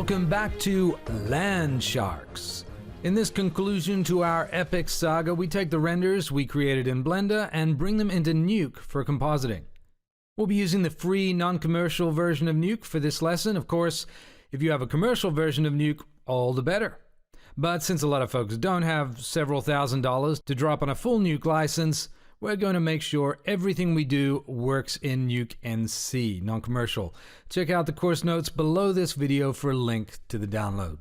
Welcome back to Land Sharks. In this conclusion to our epic saga, we take the renders we created in Blender and bring them into Nuke for compositing. We'll be using the free non-commercial version of Nuke for this lesson. Of course, if you have a commercial version of Nuke, all the better. But since a lot of folks don't have several $1,000s to drop on a full Nuke license, we're going to make sure everything we do works in Nuke NC, non-commercial. Check out the course notes below this video for a link to the download.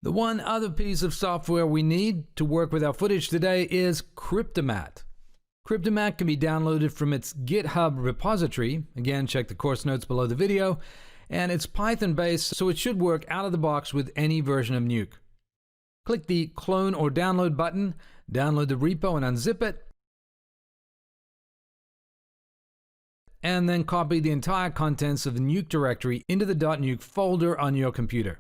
The one other piece of software we need to work with our footage today is Cryptomat. Cryptomat can be downloaded from its GitHub repository. Again, check the course notes below the video. And it's Python-based, so it should work out of the box with any version of Nuke. Click the Clone or Download button, download the repo and unzip it, and then copy the entire contents of the Nuke directory into the .nuke folder on your computer.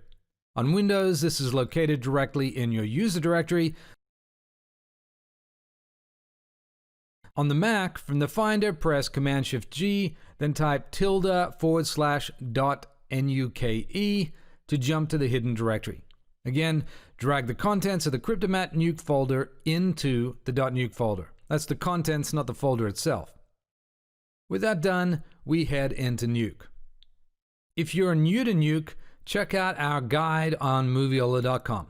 On Windows, this is located directly in your user directory. On the Mac, from the Finder, press Command-Shift-G, then type ~.nuke to jump to the hidden directory. Again, drag the contents of the Cryptomat Nuke folder into the .nuke folder. That's the contents, not the folder itself. With that done, we head into Nuke. If you're new to Nuke, check out our guide on Moviola.com.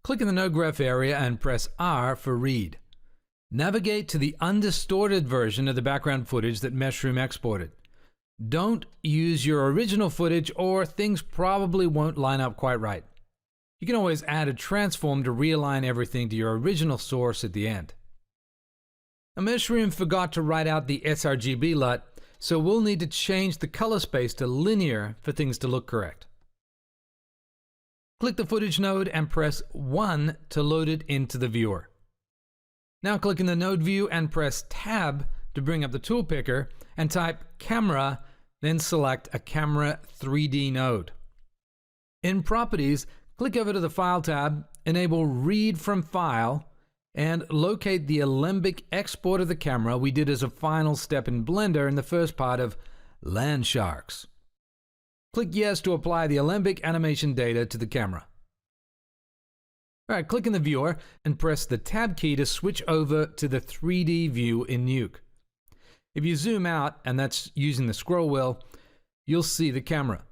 Click in the node graph area and press R for Read. Navigate to the undistorted version of the background footage that Meshroom exported. Don't use your original footage or things probably won't line up quite right. You can always add a transform to realign everything to your original source at the end. Now, Meshroom forgot to write out the sRGB LUT, so we'll need to change the color space to linear for things to look correct. Click the footage node and press 1 to load it into the viewer. Now click in the node view and press Tab to bring up the tool picker and type Camera, then select a Camera 3D node. In Properties, click over to the File tab, enable Read from File, and locate the alembic export of the camera we did as a final step in Blender in the first part of Land Sharks. Click Yes to apply the alembic animation data to the camera. Alright, click in the viewer and press the Tab key to switch over to the 3D view in Nuke. If you zoom out, and that's using the scroll wheel, you'll see the camera.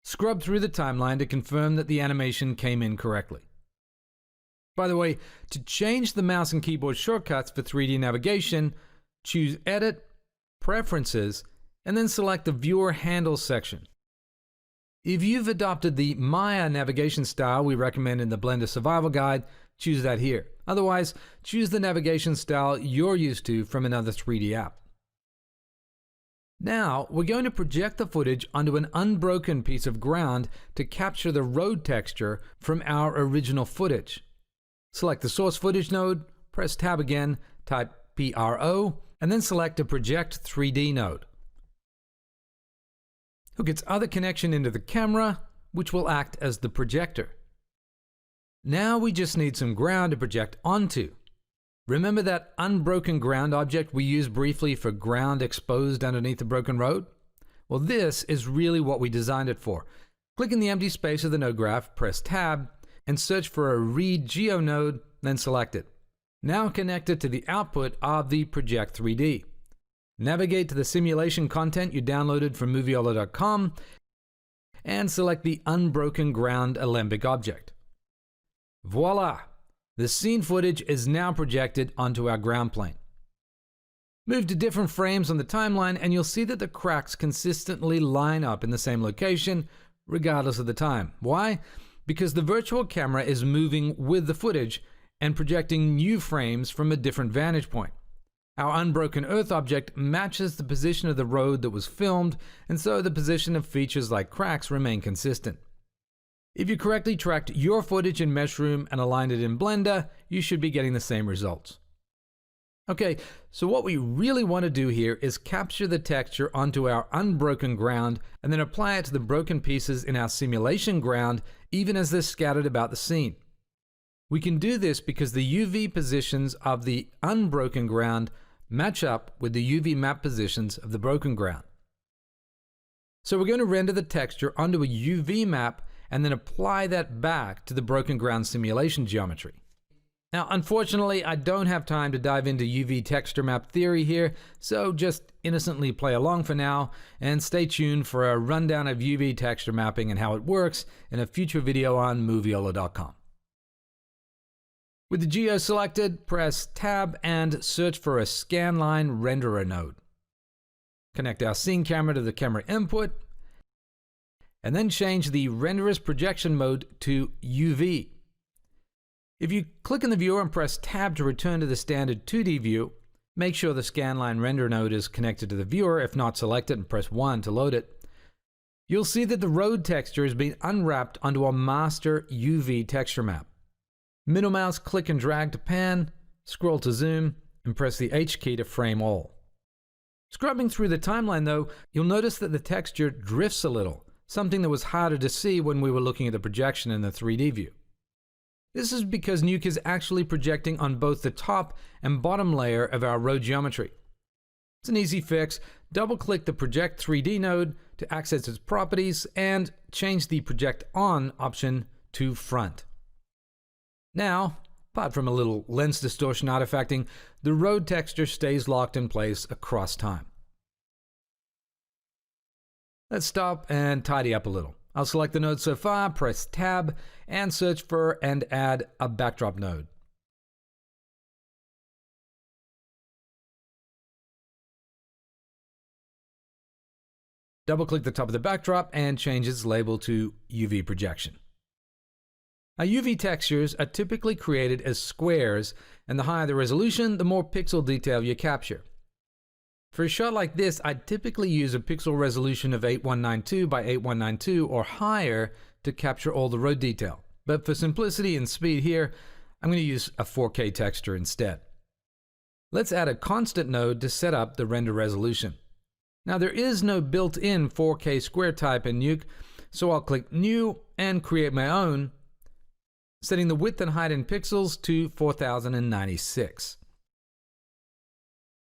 Scrub through the timeline to confirm that the animation came in correctly. By the way, to change the mouse and keyboard shortcuts for 3D navigation, choose Edit, Preferences, and then select the Viewer Handles section. If you've adopted the Maya navigation style we recommend in the Blender Survival Guide, choose that here. Otherwise, choose the navigation style you're used to from another 3D app. Now, we're going to project the footage onto an unbroken piece of ground to capture the road texture from our original footage. Select the source footage node, press Tab again, type PRO, and then select a Project 3D node. Hook its other connection into the camera, which will act as the projector. Now we just need some ground to project onto. Remember that unbroken ground object we used briefly for ground exposed underneath the broken road? Well, this is really what we designed it for. Click in the empty space of the node graph, press Tab, and search for a Read Geo node, then select it. Now connect it to the output of the Project 3D. Navigate to the simulation content you downloaded from Moviola.com and select the unbroken ground alembic object. Voila! The scene footage is now projected onto our ground plane. Move to different frames on the timeline and you'll see that the cracks consistently line up in the same location, regardless of the time. Why? Because the virtual camera is moving with the footage and projecting new frames from a different vantage point. Our unbroken Earth object matches the position of the road that was filmed, and so the position of features like cracks remain consistent. If you correctly tracked your footage in Meshroom and aligned it in Blender, you should be getting the same results. Okay, so what we really want to do here is capture the texture onto our unbroken ground and then apply it to the broken pieces in our simulation ground, even as they're scattered about the scene. We can do this because the UV positions of the unbroken ground match up with the UV map positions of the broken ground. So we're going to render the texture onto a UV map and then apply that back to the broken ground simulation geometry. Now, unfortunately, I don't have time to dive into UV texture map theory here, so just innocently play along for now and stay tuned for a rundown of UV texture mapping and how it works in a future video on Moviola.com. With the geo selected, press Tab and search for a scanline renderer node. Connect our scene camera to the camera input, and then change the renderer's projection mode to UV. If you click in the viewer and press Tab to return to the standard 2D view, make sure the scanline render node is connected to the viewer. If not, select it and press 1 to load it. You'll see that the road texture has been unwrapped onto a master UV texture map. Middle mouse, click and drag to pan, scroll to zoom, and press the H key to frame all. Scrubbing through the timeline though, you'll notice that the texture drifts a little, something that was harder to see when we were looking at the projection in the 3D view. This is because Nuke is actually projecting on both the top and bottom layer of our road geometry. It's an easy fix. Double-click the Project 3D node to access its properties and change the Project On option to Front. Now, apart from a little lens distortion artifacting, the road texture stays locked in place across time. Let's stop and tidy up a little. I'll select the node so far, press Tab, and search for and add a backdrop node. Double-click the top of the backdrop and change its label to UV projection. Now, UV textures are typically created as squares, and the higher the resolution, the more pixel detail you capture. For a shot like this, I'd typically use a pixel resolution of 8192 by 8192 or higher to capture all the road detail. But for simplicity and speed here, I'm going to use a 4K texture instead. Let's add a constant node to set up the render resolution. Now, there is no built-in 4K square type in Nuke, so I'll click New and create my own, setting the width and height in pixels to 4096.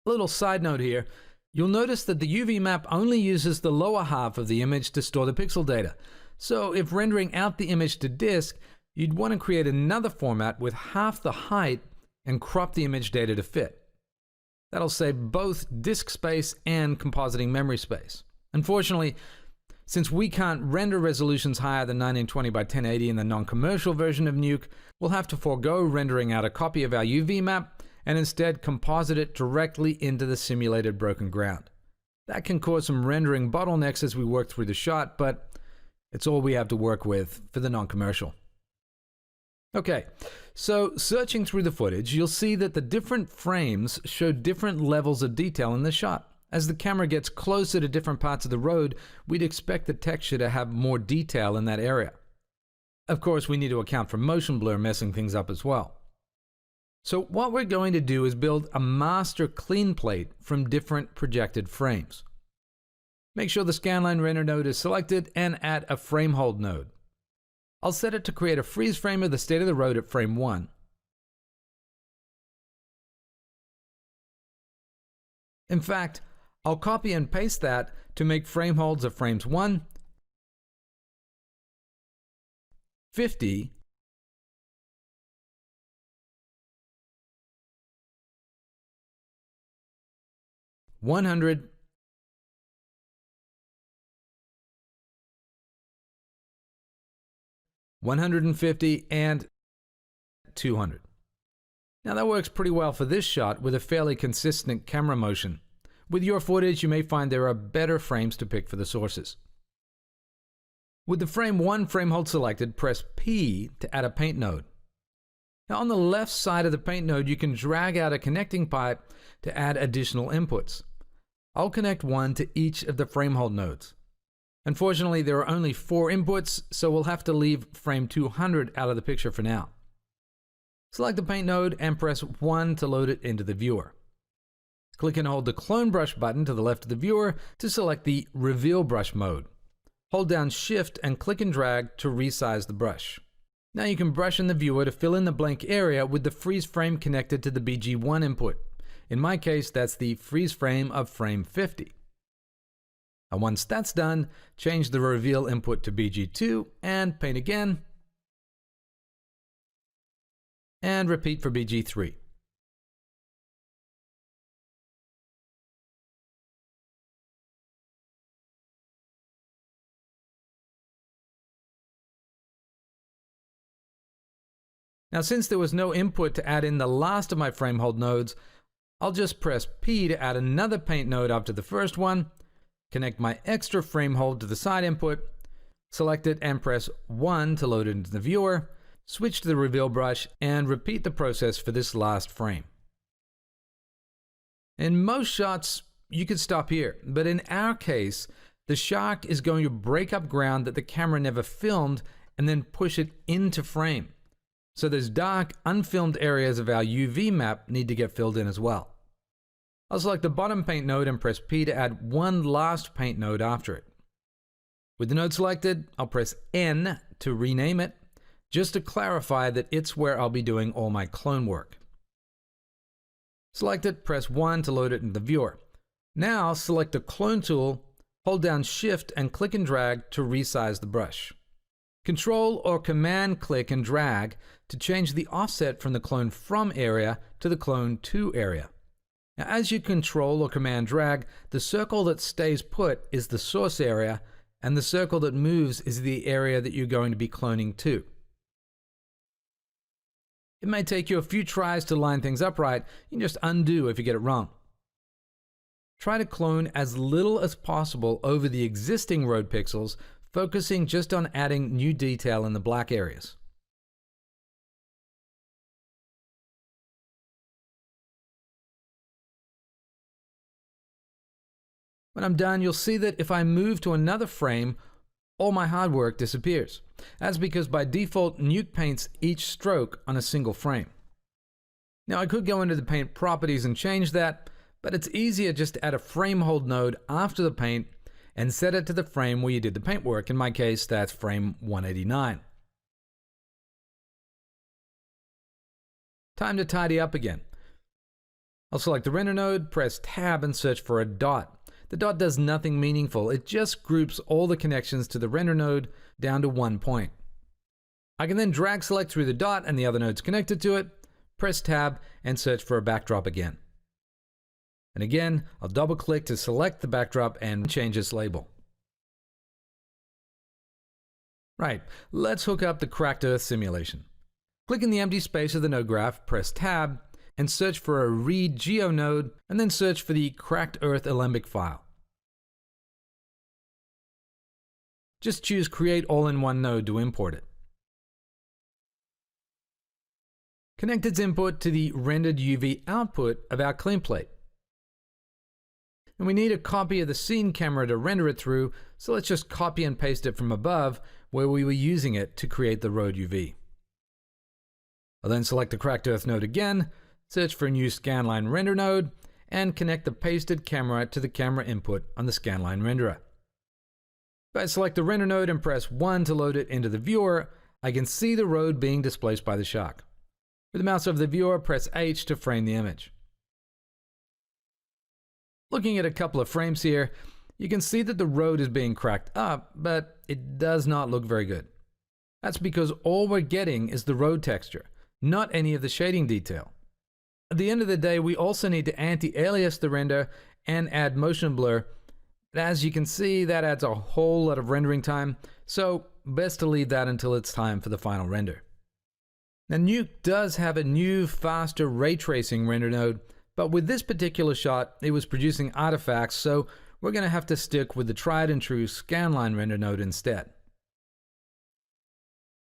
A little side note here, you'll notice that the UV map only uses the lower half of the image to store the pixel data. So if rendering out the image to disk, you'd want to create another format with half the height and crop the image data to fit. That'll save both disk space and compositing memory space. Unfortunately, since we can't render resolutions higher than 1920 by 1080 in the non-commercial version of Nuke, we'll have to forego rendering out a copy of our UV map and instead composite it directly into the simulated broken ground. That can cause some rendering bottlenecks as we work through the shot, but it's all we have to work with for the non-commercial. Okay, so searching through the footage, you'll see that the different frames show different levels of detail in the shot. As the camera gets closer to different parts of the road, we'd expect the texture to have more detail in that area. Of course, we need to account for motion blur messing things up as well. So what we're going to do is build a master clean plate from different projected frames. Make sure the scanline render node is selected and add a frame hold node. I'll set it to create a freeze frame of the state of the road at frame 1. In fact, I'll copy and paste that to make frame holds of frames 1, 50, 100, 150, and 200. Now that works pretty well for this shot with a fairly consistent camera motion. With your footage, you may find there are better frames to pick for the sources. With the frame 1 frame hold selected, press P to add a paint node. Now on the left side of the paint node, you can drag out a connecting pipe to add additional inputs. I'll connect one to each of the frame hold nodes. Unfortunately, there are only 4 inputs, so we'll have to leave frame 200 out of the picture for now. Select the paint node and press 1 to load it into the viewer. Click and hold the Clone Brush button to the left of the viewer to select the Reveal Brush mode. Hold down Shift and click and drag to resize the brush. Now you can brush in the viewer to fill in the blank area with the freeze frame connected to the BG1 input. In my case, that's the freeze frame of frame 50. And once that's done, change the reveal input to BG2 and paint again. And repeat for BG3. Now, since there was no input to add in the last of my frame hold nodes, I'll just press P to add another paint node after the first one, connect my extra frame hold to the side input, select it and press 1 to load it into the viewer, switch to the reveal brush, and repeat the process for this last frame. In most shots, you could stop here, but in our case, the shark is going to break up ground that the camera never filmed and then push it into frame. So those dark, unfilmed areas of our UV map need to get filled in as well. I'll select the bottom paint node and press P to add one last paint node after it. With the node selected, I'll press N to rename it, just to clarify that it's where I'll be doing all my clone work. Select it, press 1 to load it into the viewer. Now select the clone tool, hold down Shift and click and drag to resize the brush. Control or Command click and drag to change the offset from the clone from area to the clone to area. Now, as you control or command drag, the circle that stays put is the source area, and the circle that moves is the area that you're going to be cloning to. It may take you a few tries to line things up right. You can just undo if you get it wrong. Try to clone as little as possible over the existing road pixels, focusing just on adding new detail in the black areas. When I'm done, you'll see that if I move to another frame, all my hard work disappears. That's because by default, Nuke paints each stroke on a single frame. Now I could go into the paint properties and change that, but it's easier just to add a frame hold node after the paint and set it to the frame where you did the paint work. In my case, that's frame 189. Time to tidy up again. I'll select the render node, press Tab and search for a dot. The dot does nothing meaningful. It just groups all the connections to the render node down to one point. I can then drag select through the dot and the other nodes connected to it, press Tab and search for a backdrop again. And again, I'll double click to select the backdrop and change its label. Right, let's hook up the cracked earth simulation. Click in the empty space of the node graph, press Tab, and search for a read geo node, and then search for the cracked earth alembic file. Just choose Create All-in-One Node to import it. Connect its input to the rendered UV output of our clean plate. And we need a copy of the scene camera to render it through, so let's just copy and paste it from above where we were using it to create the road UV. I'll then select the cracked earth node again, search for a new scanline render node, and connect the pasted camera to the camera input on the scanline renderer. If I select the render node and press 1 to load it into the viewer, I can see the road being displaced by the shark. With the mouse over the viewer, press H to frame the image. Looking at a couple of frames here, you can see that the road is being cracked up, but it does not look very good. That's because all we're getting is the road texture, not any of the shading detail. At the end of the day, we also need to anti-alias the render and add motion blur. But as you can see, that adds a whole lot of rendering time, so best to leave that until it's time for the final render. Now Nuke does have a new, faster ray tracing render node, but with this particular shot, it was producing artifacts, so we're going to have to stick with the tried and true scanline render node instead.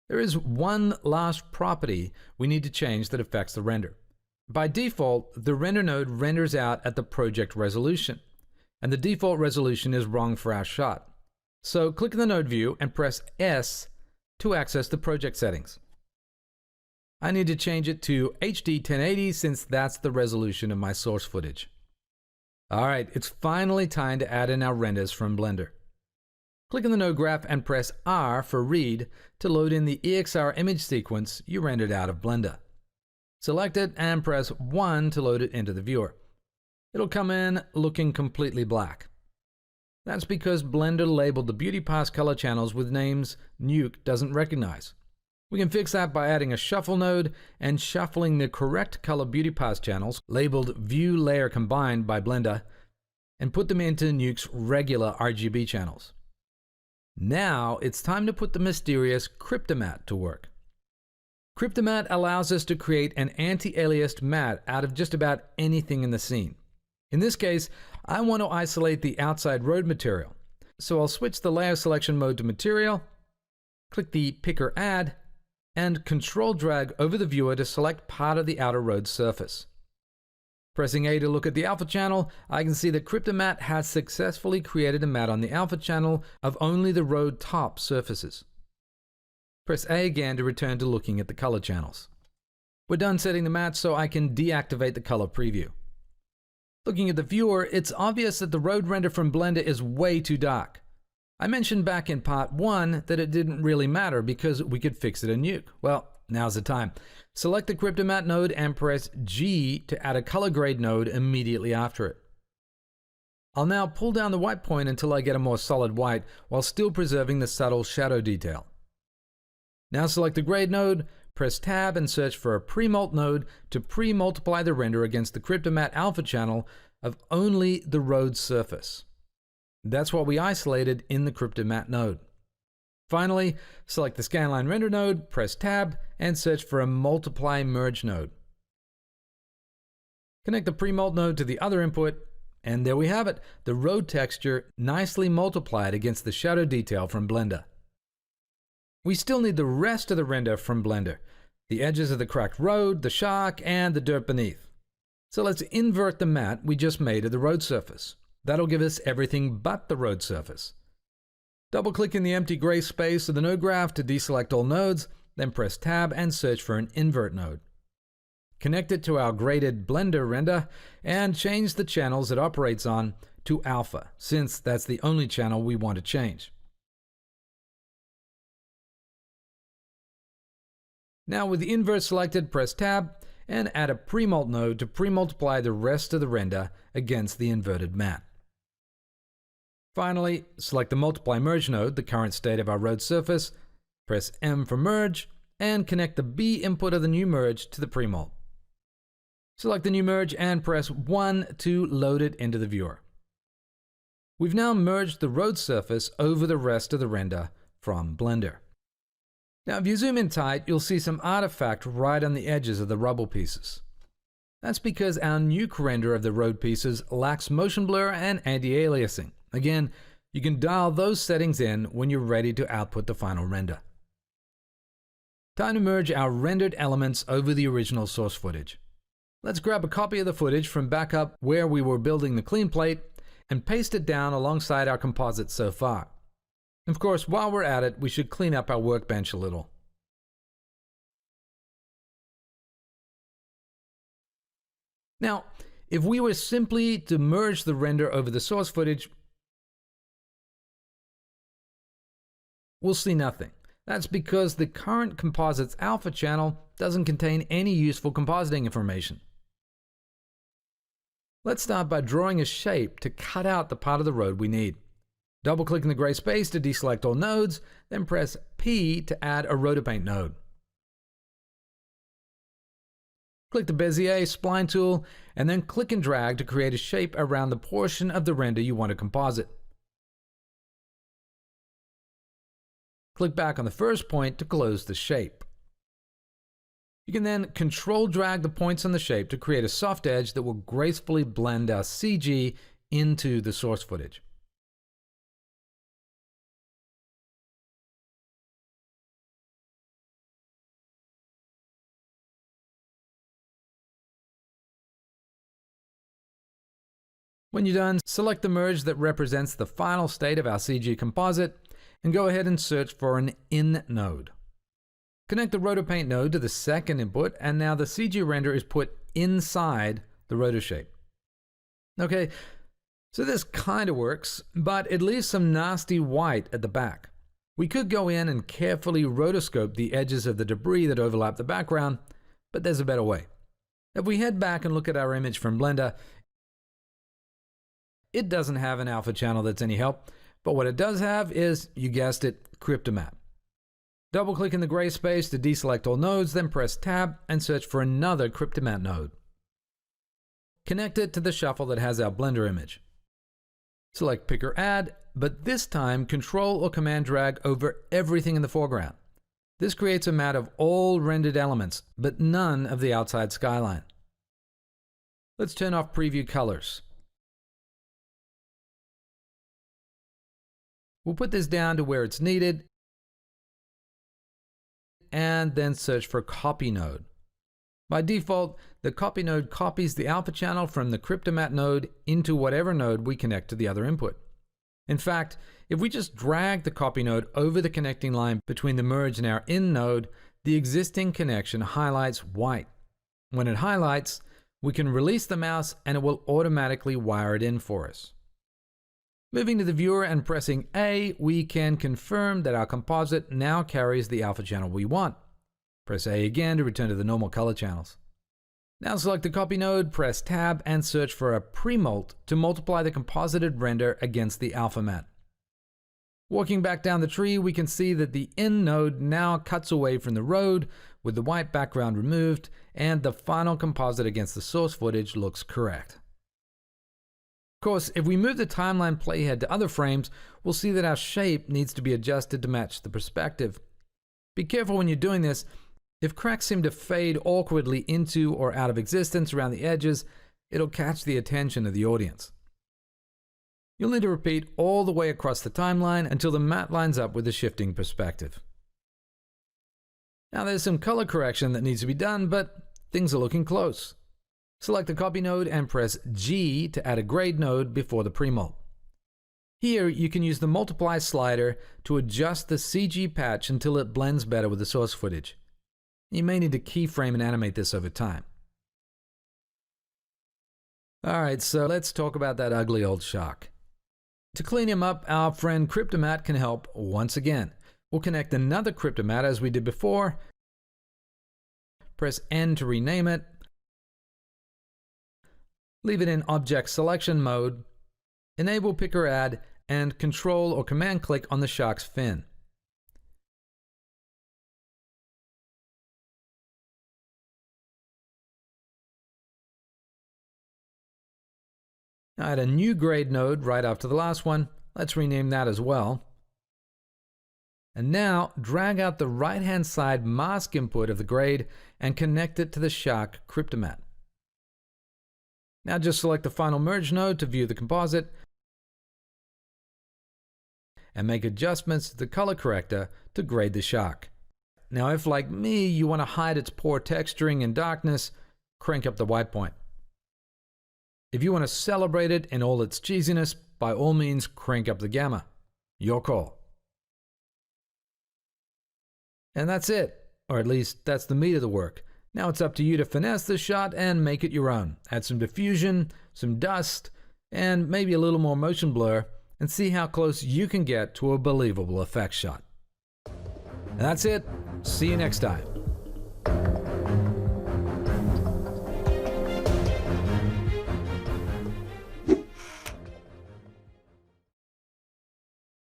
There is one last property we need to change that affects the render. By default, the render node renders out at the project resolution, and the default resolution is wrong for our shot. So click in the node view and press S to access the project settings. I need to change it to HD 1080 since that's the resolution of my source footage. Alright, it's finally time to add in our renders from Blender. Click in the node graph and press R for read to load in the EXR image sequence you rendered out of Blender. Select it and press 1 to load it into the viewer. It'll come in looking completely black. That's because Blender labeled the Beauty Pass color channels with names Nuke doesn't recognize. We can fix that by adding a shuffle node and shuffling the correct color Beauty Pass channels, labeled View Layer Combined by Blender, and put them into Nuke's regular RGB channels. Now it's time to put the mysterious Cryptomat to work. Cryptomat allows us to create an anti-aliased matte out of just about anything in the scene. In this case, I want to isolate the outside road material. So I'll switch the layer selection mode to material, click the picker add, and control drag over the viewer to select part of the outer road surface. Pressing A to look at the alpha channel, I can see that Cryptomat has successfully created a matte on the alpha channel of only the road top surfaces. Press A again to return to looking at the color channels. We're done setting the matte, so I can deactivate the color preview. Looking at the viewer, it's obvious that the road render from Blender is way too dark. I mentioned back in part 1 that it didn't really matter because we could fix it in Nuke. Well, now's the time. Select the Cryptomat node and press G to add a color grade node immediately after it. I'll now pull down the white point until I get a more solid white while still preserving the subtle shadow detail. Now select the grade node, press Tab and search for a pre-mult node to pre-multiply the render against the Cryptomat alpha channel of only the road surface. That's what we isolated in the Cryptomat node. Finally, select the scanline render node, press Tab, and search for a multiply merge node. Connect the pre-mult node to the other input, and there we have it, the road texture nicely multiplied against the shadow detail from Blender. We still need the rest of the render from Blender, the edges of the cracked road, the shark, and the dirt beneath. So let's invert the matte we just made of the road surface. That'll give us everything but the road surface. Double-click in the empty gray space of the node graph to deselect all nodes, then press Tab and search for an invert node. Connect it to our graded Blender render and change the channels it operates on to alpha, since that's the only channel we want to change. Now with the invert selected, press Tab and add a pre-mult node to pre-multiply the rest of the render against the inverted matte. Finally, select the multiply merge node, the current state of our road surface, press M for merge, and connect the B input of the new merge to the pre-mult. Select the new merge and press 1 to load it into the viewer. We've now merged the road surface over the rest of the render from Blender. Now if you zoom in tight, you'll see some artifact right on the edges of the rubble pieces. That's because our Nuke render of the road pieces lacks motion blur and anti-aliasing. Again, you can dial those settings in when you're ready to output the final render. Time to merge our rendered elements over the original source footage. Let's grab a copy of the footage from back up where we were building the clean plate and paste it down alongside our composites so far. Of course, while we're at it, we should clean up our workbench a little. Now, if we were simply to merge the render over the source footage, we'll see nothing. That's because the current composites alpha channel doesn't contain any useful compositing information. Let's start by drawing a shape to cut out the part of the road we need. Double-click in the gray space to deselect all nodes, then press P to add a rotopaint node. Click the Bezier spline tool, and then click and drag to create a shape around the portion of the render you want to composite. Click back on the first point to close the shape. You can then control drag the points on the shape to create a soft edge that will gracefully blend our CG into the source footage. When you're done, select the merge that represents the final state of our CG composite and go ahead and search for an in node. Connect the rotopaint node to the second input, and now the CG render is put inside the rotor shape. Okay, so this kind of works, but it leaves some nasty white at the back. We could go in and carefully rotoscope the edges of the debris that overlap the background, but there's a better way. If we head back and look at our image from Blender, it doesn't have an alpha channel that's any help, but what it does have is, you guessed it, Cryptomat. Double-click in the gray space to deselect all nodes, then press Tab and search for another Cryptomat node. Connect it to the shuffle that has our Blender image. Select Pick or Add, but this time Control or Command drag over everything in the foreground. This creates a mat of all rendered elements, but none of the outside skyline. Let's turn off Preview Colors. We'll put this down to where it's needed, and then search for Copy Node. By default, the Copy node copies the alpha channel from the Cryptomat node into whatever node we connect to the other input. In fact, if we just drag the Copy node over the connecting line between the merge and our In node, the existing connection highlights white. When it highlights, we can release the mouse and it will automatically wire it in for us. Moving to the viewer and pressing A, we can confirm that our composite now carries the alpha channel we want. Press A again to return to the normal color channels. Now select the Copy node, press Tab, and search for a pre-molt to multiply the composited render against the alpha mat. Walking back down the tree, we can see that the In node now cuts away from the road with the white background removed, and the final composite against the source footage looks correct. Of course, if we move the timeline playhead to other frames, we'll see that our shape needs to be adjusted to match the perspective. Be careful when you're doing this. If cracks seem to fade awkwardly into or out of existence around the edges, it'll catch the attention of the audience. You'll need to repeat all the way across the timeline until the matte lines up with the shifting perspective. Now there's some color correction that needs to be done, but things are looking close. Select the Copy node and press G to add a grade node before the pre-molt. Here you can use the multiply slider to adjust the CG patch until it blends better with the source footage. You may need to keyframe and animate this over time. Alright, so let's talk about that ugly old shark. To clean him up, our friend Cryptomat can help once again. We'll connect another Cryptomat as we did before. Press N to rename it. Leave it in Object Selection mode. Enable Pick or Add, and Control or Command click on the shark's fin. Now add a new grade node right after the last one. Let's rename that as well. And now drag out the right-hand side mask input of the grade and connect it to the shark Cryptomat. Now just select the final merge node to view the composite and make adjustments to the color corrector to grade the shark. Now if, like me, you want to hide its poor texturing and darkness, crank up the white point. If you want to celebrate it in all its cheesiness, by all means crank up the gamma. Your call. And that's it, or at least that's the meat of the work. Now it's up to you to finesse the shot and make it your own. Add some diffusion, some dust, and maybe a little more motion blur, and see how close you can get to a believable effect shot. And that's it. See you next time.